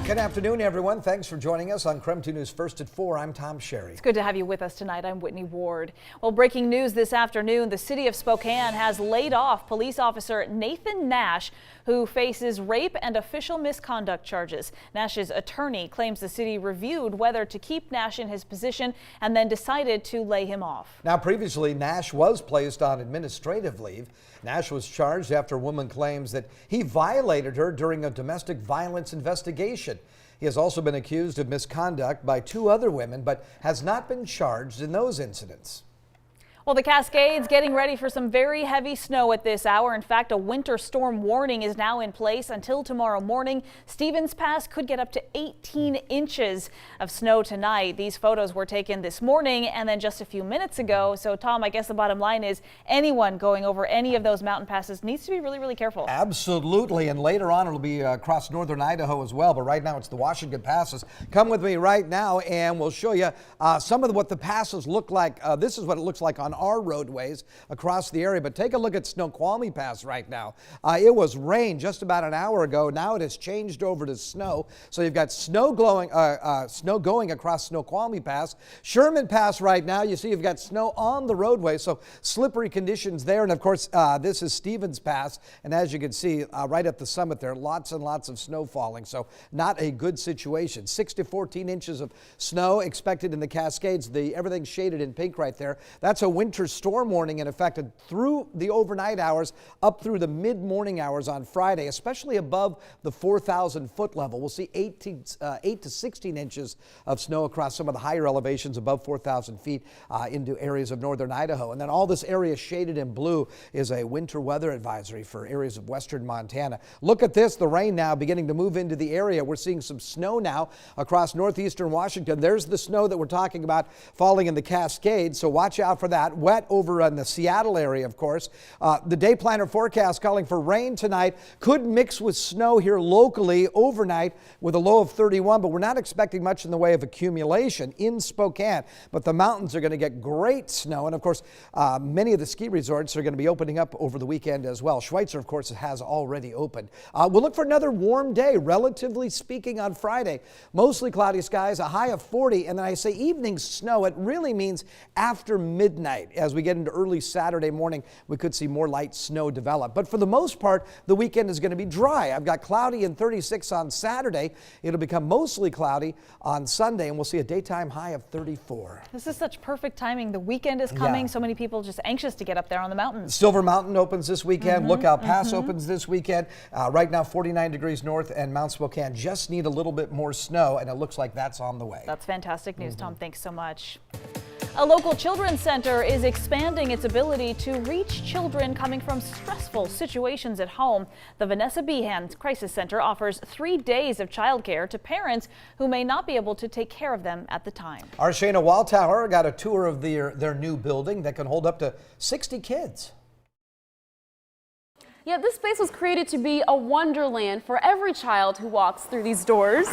Good afternoon, everyone. Thanks for joining us on KREM 2 News First at 4. I'm Tom Sherry. It's good to have you with us tonight. I'm Whitney Ward. Well, breaking news this afternoon, the city of Spokane has laid off police officer Nathan Nash, who faces rape and official misconduct charges. Nash's attorney claims the city reviewed whether to keep Nash in his position and then decided to lay him off. Now, previously, Nash was placed on administrative leave. Nash was charged after a woman claims that he violated her during a domestic violence investigation. He has also been accused of misconduct by 2 other women, but has not been charged in those incidents. Well, the Cascades getting ready for some very heavy snow at this hour. In fact, a winter storm warning is now in place until tomorrow morning. Stevens Pass could get up to 18 inches of snow tonight. These photos were taken this morning and then just a few minutes ago. So, Tom, I guess the bottom line is anyone going over any of those mountain passes needs to be really, really careful. Absolutely. And later on, it'll be across northern Idaho as well. But right now, it's the Washington passes. Come with me right now and we'll show you some of what the passes look like. This is what it looks like on our roadways across the area. But take a look at Snoqualmie Pass right now. It was rain just about an hour ago. Now it has changed over to snow. So you've got snow going across Snoqualmie Pass. Sherman Pass right now, you see you've got snow on the roadway. So slippery conditions there. And of course, this is Stevens Pass. And as you can see right at the summit there, lots and lots of snow falling. So not a good situation. 6 to 14 inches of snow expected in the Cascades. Everything's shaded in pink right there. That's a winter storm warning in effect through the overnight hours up through the mid-morning hours on Friday, especially above the 4,000 foot level. We'll see 8 to 16 inches of snow across some of the higher elevations above 4,000 feet into areas of northern Idaho. And then all this area shaded in blue is a winter weather advisory for areas of western Montana. Look at this, the rain now beginning to move into the area. We're seeing some snow now across northeastern Washington. There's the snow that we're talking about falling in the Cascades, so watch out for that. Wet over in the Seattle area, of course. The day planner forecast calling for rain tonight. Could mix with snow here locally overnight with a low of 31, but we're not expecting much in the way of accumulation in Spokane. But the mountains are going to get great snow. And of course, many of the ski resorts are going to be opening up over the weekend as well. Schweitzer, of course, has already opened. We'll look for another warm day, relatively speaking, on Friday. Mostly cloudy skies, a high of 40. And then I say evening snow, it really means after midnight. As we get into early Saturday morning, we could see more light snow develop. But for the most part, the weekend is going to be dry. I've got cloudy and 36 on Saturday. It'll become mostly cloudy on Sunday, and we'll see a daytime high of 34. This is such perfect timing. The weekend is coming. So many people just anxious to get up there on the mountains. Silver Mountain opens this weekend. Lookout Pass opens this weekend. Right now, 49 degrees north, and Mount Spokane just need a little bit more snow, and it looks like that's on the way. That's fantastic news, Tom. Thanks so much. A local children's center is expanding its ability to reach children coming from stressful situations at home. The Vanessa Behan Crisis Center offers 3 days of childcare to parents who may not be able to take care of them at the time. Our Shayna Walltower got a tour of their new building that can hold up to 60 kids. Yeah, this space was created to be a wonderland for every child who walks through these doors.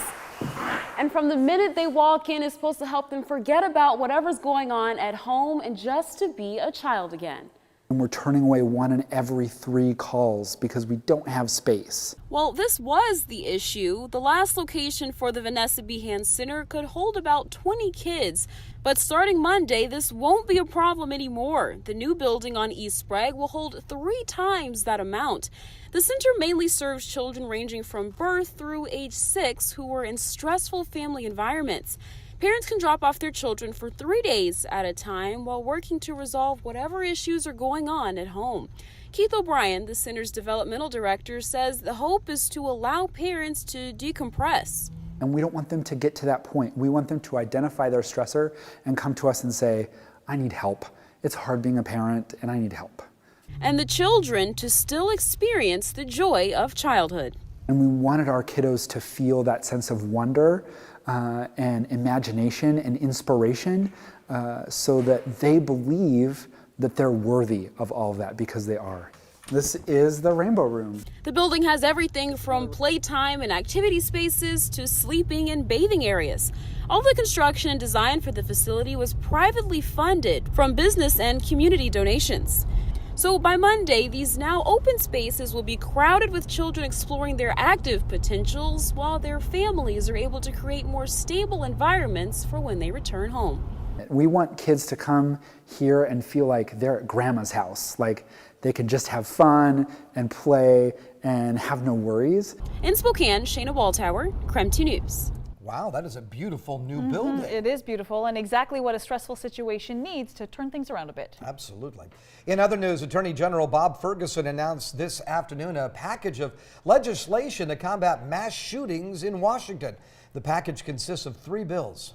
And from the minute they walk in, it's supposed to help them forget about whatever's going on at home and just to be a child again. And we're turning away 1 in every 3 calls because we don't have space. Well, this was the issue. The last location for the Vanessa Behan Center could hold about 20 kids. But starting Monday, this won't be a problem anymore. The new building on East Sprague will hold 3 times that amount. The center mainly serves children ranging from birth through age 6 who are in stressful family environments. Parents can drop off their children for 3 days at a time while working to resolve whatever issues are going on at home. Keith O'Brien, the center's developmental director, says the hope is to allow parents to decompress. And we don't want them to get to that point. We want them to identify their stressor and come to us and say, I need help. It's hard being a parent and I need help. And the children to still experience the joy of childhood. And we wanted our kiddos to feel that sense of wonder and imagination and inspiration so that they believe that they're worthy of all of that because they are. This is the Rainbow Room. The building has everything from playtime and activity spaces to sleeping and bathing areas. All the construction and design for the facility was privately funded from business and community donations. So by Monday, these now open spaces will be crowded with children exploring their active potentials, while their families are able to create more stable environments for when they return home. We want kids to come here and feel like they're at grandma's house, like they can just have fun and play and have no worries. In Spokane, Shayna Walltower, KREM 2 News. Wow, that is a beautiful new building. It is beautiful and exactly what a stressful situation needs to turn things around a bit. Absolutely. In other news, Attorney General Bob Ferguson announced this afternoon a package of legislation to combat mass shootings in Washington. The package consists of 3 bills.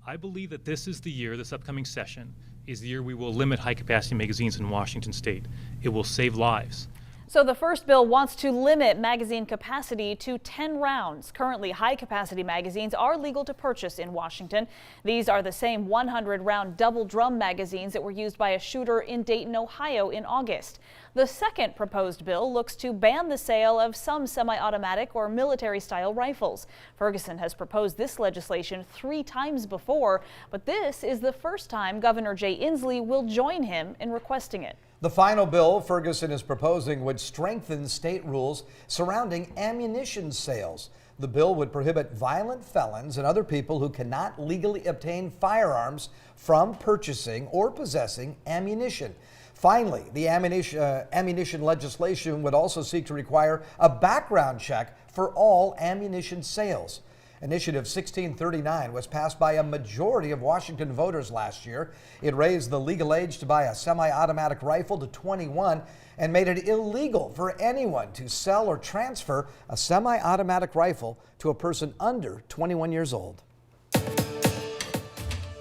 I believe that this is the year, this upcoming session, is the year we will limit high-capacity magazines in Washington state. It will save lives. So the first bill wants to limit magazine capacity to 10 rounds. Currently, high-capacity magazines are legal to purchase in Washington. These are the same 100-round double-drum magazines that were used by a shooter in Dayton, Ohio in August. The second proposed bill looks to ban the sale of some semi-automatic or military-style rifles. Ferguson has proposed this legislation 3 times before, but this is the first time Governor Jay Inslee will join him in requesting it. The final bill Ferguson is proposing would strengthen state rules surrounding ammunition sales. The bill would prohibit violent felons and other people who cannot legally obtain firearms from purchasing or possessing ammunition. Finally, the ammunition legislation would also seek to require a background check for all ammunition sales. Initiative 1639 was passed by a majority of Washington voters last year. It raised the legal age to buy a semi-automatic rifle to 21 and made it illegal for anyone to sell or transfer a semi-automatic rifle to a person under 21 years old.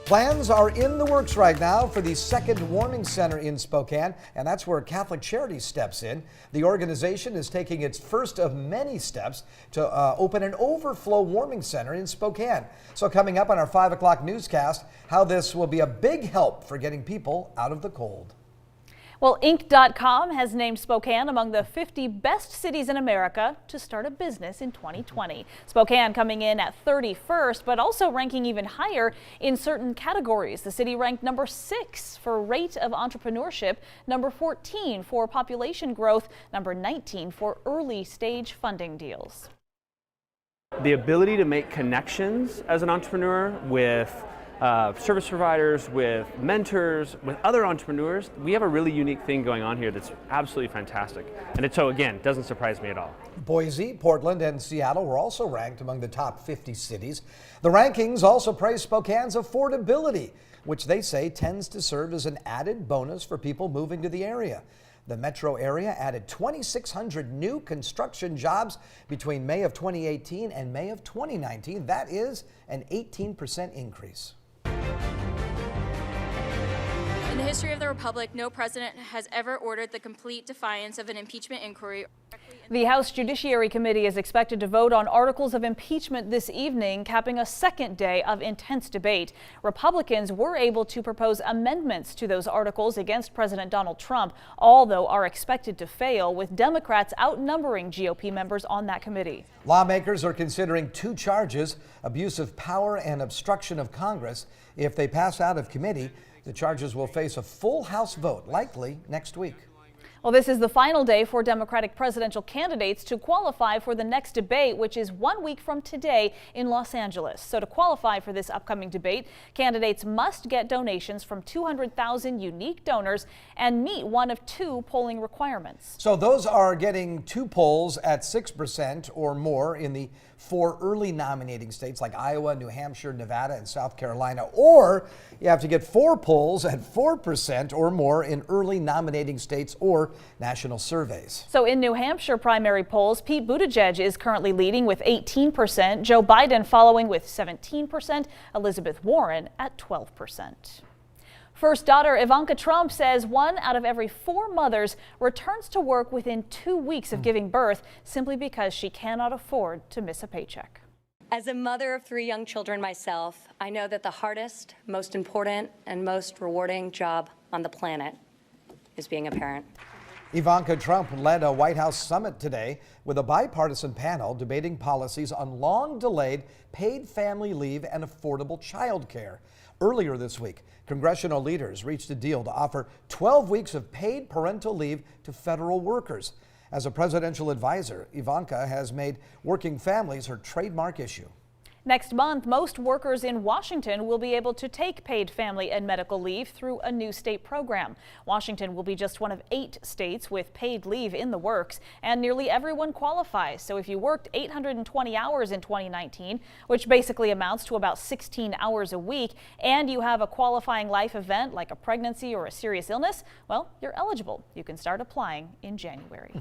Plans are in the works right now for the second warming center in Spokane, and that's where Catholic Charities steps in. The organization is taking its first of many steps to open an overflow warming center in Spokane. So coming up on our 5 o'clock newscast, how this will be a big help for getting people out of the cold. Well, Inc.com has named Spokane among the 50 best cities in America to start a business in 2020. Spokane coming in at 31st, but also ranking even higher in certain categories. The city ranked number 6 for rate of entrepreneurship, number 14 for population growth, number 19 for early stage funding deals. The ability to make connections as an entrepreneur with service providers, with mentors, with other entrepreneurs, we have a really unique thing going on here that's absolutely fantastic. And so again, doesn't surprise me at all. Boise, Portland, and Seattle were also ranked among the top 50 cities. The rankings also praise Spokane's affordability, which they say tends to serve as an added bonus for people moving to the area. The metro area added 2,600 new construction jobs between May of 2018 and May of 2019. That is an 18% increase. In the history of the Republic, no president has ever ordered the complete defiance of an impeachment inquiry. The House Judiciary Committee is expected to vote on articles of impeachment this evening, capping a second day of intense debate. Republicans were able to propose amendments to those articles against President Donald Trump, all though are expected to fail, with Democrats outnumbering GOP members on that committee. Lawmakers are considering 2 charges, abuse of power and obstruction of Congress. If they pass out of committee, the charges will face a full House vote, likely next week. Well, this is the final day for Democratic presidential candidates to qualify for the next debate, which is 1 week from today in Los Angeles. So to qualify for this upcoming debate, candidates must get donations from 200,000 unique donors and meet one of 2 polling requirements. So those are getting 2 polls at 6% or more in the 4 early nominating states like Iowa, New Hampshire, Nevada, and South Carolina, or you have to get 4 polls at 4% or more in early nominating states or national surveys. So in New Hampshire primary polls, Pete Buttigieg is currently leading with 18%, Joe Biden following with 17%, Elizabeth Warren at 12%. First daughter Ivanka Trump says 1 out of every 4 mothers returns to work within 2 weeks of giving birth simply because she cannot afford to miss a paycheck. As a mother of 3 young children myself, I know that the hardest, most important, and most rewarding job on the planet is being a parent. Ivanka Trump led a White House summit today with a bipartisan panel debating policies on long-delayed paid family leave and affordable child care. Earlier this week, congressional leaders reached a deal to offer 12 weeks of paid parental leave to federal workers. As a presidential advisor, Ivanka has made working families her trademark issue. Next month, most workers in Washington will be able to take paid family and medical leave through a new state program. Washington will be just one of 8 states with paid leave in the works, and nearly everyone qualifies. So if you worked 820 hours in 2019, which basically amounts to about 16 hours a week, and you have a qualifying life event like a pregnancy or a serious illness, well, you're eligible. You can start applying in January.